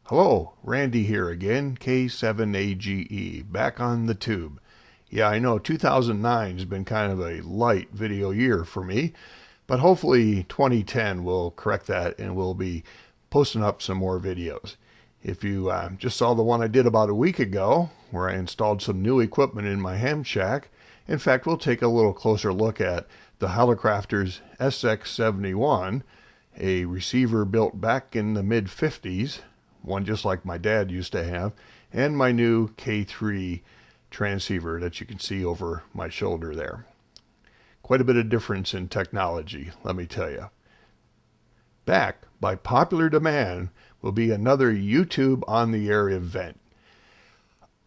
Hello, Randy here again, K7AGE, back on the tube. Yeah, I know 2009 has been kind of a light video year for me, but hopefully 2010 will correct that and we'll be posting up some more videos. If you just saw the one I did about a week ago, where I installed some new equipment in my ham shack, in fact, we'll take a little closer look at the Hallicrafters SX71, a receiver built back in the mid-50s, one just like my dad used to have, and my new K3 transceiver that you can see over my shoulder there. Quite a bit of difference in technology, let me tell you. Back, by popular demand, will be another YouTube on the Air event.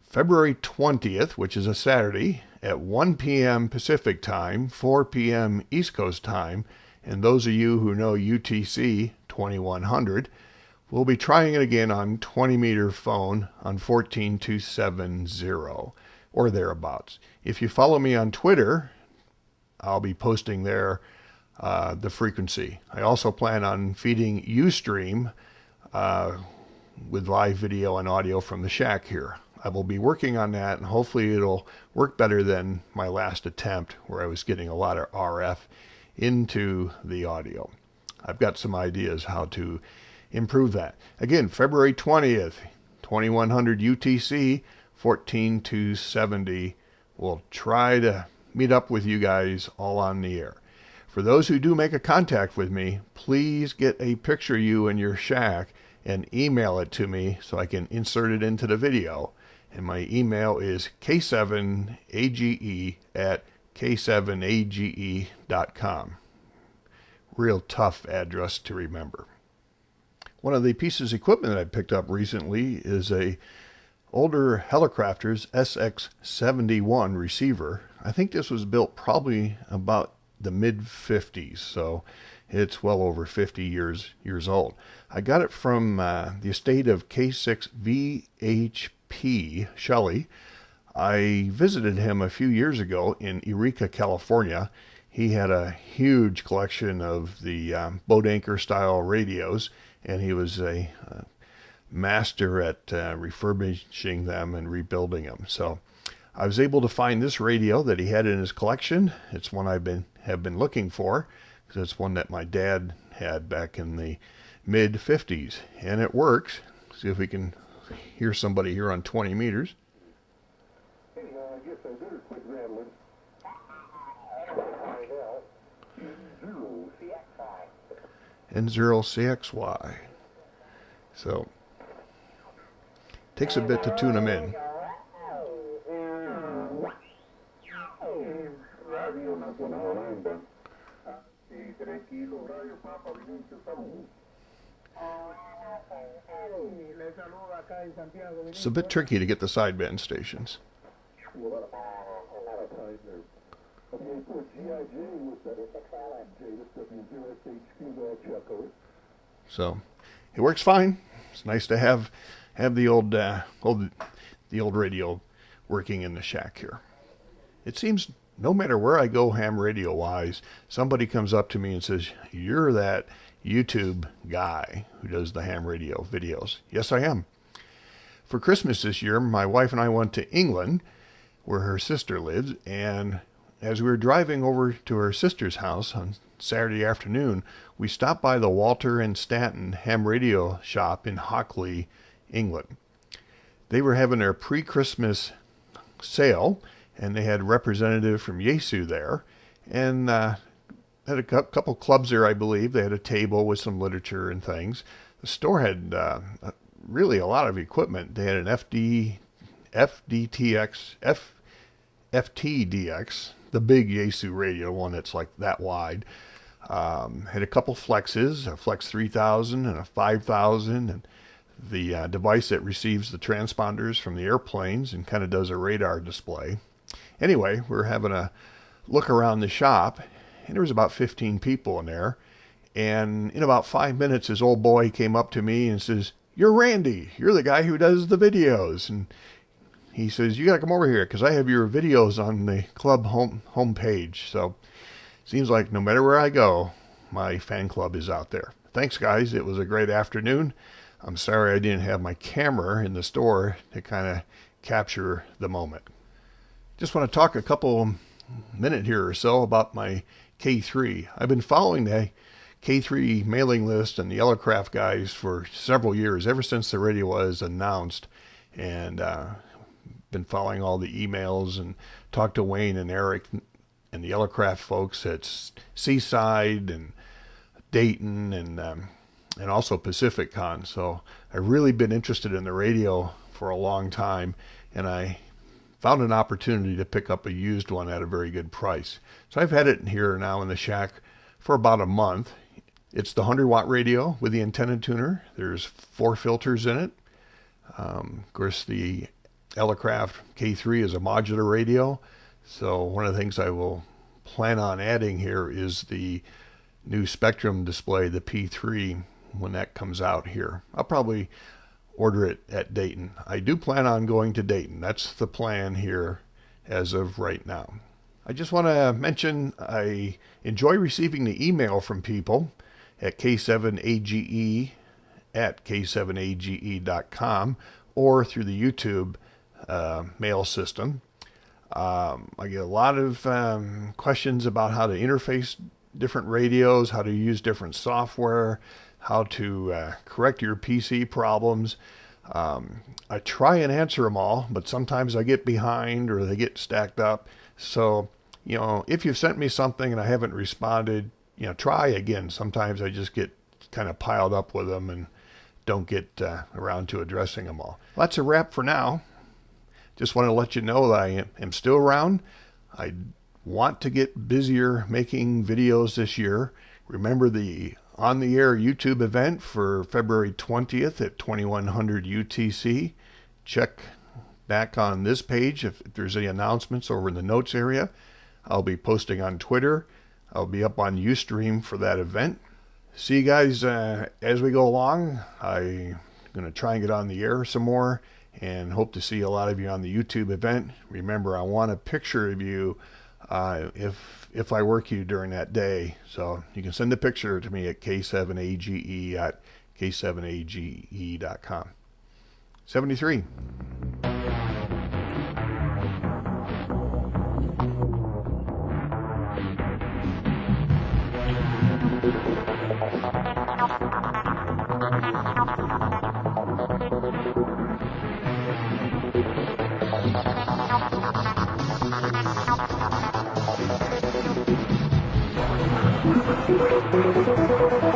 February 20th, which is a Saturday, at 1 p.m. Pacific Time, 4 p.m. East Coast Time, and those of you who know UTC 2100, we'll be trying it again on 20-meter phone on 14270 or thereabouts. If you follow me on Twitter, I'll be posting there the frequency. I also plan on feeding ustream with live video and audio from the shack here. I will be working on that, and hopefully it'll work better than my last attempt where I was getting a lot of RF into the audio. I've got some ideas how to improve that. Again, February 20th, 2100 UTC, 14270. We'll try to meet up with you guys all on the air. For those who do make a contact with me, please get a picture of you in your shack and email it to me so I can insert it into the video. And my email is k7age@k7age.com. Real tough address to remember. One of the pieces of equipment that I picked up recently is a older Hallicrafters SX71 receiver. I think this was built probably about the mid-50s, so it's well over 50 years old. I got it from the estate of K6VHP, Shally. I visited him a few years ago in Eureka, California. He had a huge collection of the boat anchor style radios, and he was a master at refurbishing them and rebuilding them. So I was able to find this radio that he had in his collection. It's one have been looking for, because it's one that my dad had back in the mid-50s, and it works. See if we can hear somebody here on 20 meters. Hey, I guess I better quit rambling. N0CXY. So, takes a bit to tune them in. It's a bit tricky to get the sideband stations. So it works fine. It's nice to have the old radio working in the shack here. It seems no matter where I go ham radio wise, somebody comes up to me and says, "You're that YouTube guy who does the ham radio videos." Yes, I am. For Christmas this year, my wife and I went to England, where her sister lives, and as we were driving over to her sister's house on Saturday afternoon, we stopped by the Waters Stanton ham radio shop in Hockley, England. They were having their pre-Christmas sale, and they had a representative from Yaesu there, and had a couple clubs there, I believe. They had a table with some literature and things. The store had really a lot of equipment. They had an FTDX, the big Yaesu radio, one that's like that wide. Had a couple flexes, a Flex 3000 and a 5000, and the device that receives the transponders from the airplanes and kind of does a radar display. Anyway, we're having a look around the shop, and there was about 15 people in there. And in about 5 minutes, this old boy came up to me and says, "You're Randy. You're the guy who does the videos." And he says, "You got to come over here because I have your videos on the club homepage." So seems like no matter where I go, my fan club is out there. Thanks, guys. It was a great afternoon. I'm sorry I didn't have my camera in the store to kind of capture the moment. Just want to talk a couple minutes here or so about my K3. I've been following the K3 mailing list and the Yellowcraft guys for several years, ever since the radio was announced, and been following all the emails and talked to Wayne and Eric and the Yellowcraft folks at Seaside and Dayton and also Pacific Con. So I've really been interested in the radio for a long time, and I found an opportunity to pick up a used one at a very good price. So I've had it here now in the shack for about a month. It's the 100-watt radio with the antenna tuner. There's 4 filters in it. Of course, the Yellowcraft K3 is a modular radio. So one of the things I will plan on adding here is the new Spectrum display, the P3, when that comes out here. I'll probably order it at Dayton. I do plan on going to Dayton. That's the plan here as of right now. I just want to mention I enjoy receiving the email from people at K7AGE at K7AGE.com or through the YouTube mail system. I get a lot of questions about how to interface different radios, how to use different software, how to correct your PC problems. I try and answer them all, but sometimes I get behind or they get stacked up. So, if you've sent me something and I haven't responded, try again. Sometimes I just get kind of piled up with them and don't get around to addressing them all. Well, that's a wrap for now. Just want to let you know that I am still around. I want to get busier making videos this year. Remember the on-the-air YouTube event for February 20th at 2100 UTC. Check back on this page if there's any announcements over in the notes area. I'll be posting on Twitter. I'll be up on Ustream for that event. See you guys as we go along. I'm going to try and get on the air some more and hope to see a lot of you on the YouTube event. Remember, I want a picture of you if I work you during that day. So you can send a picture to me at K7AGE at K7AGE.com. 73. Thank you.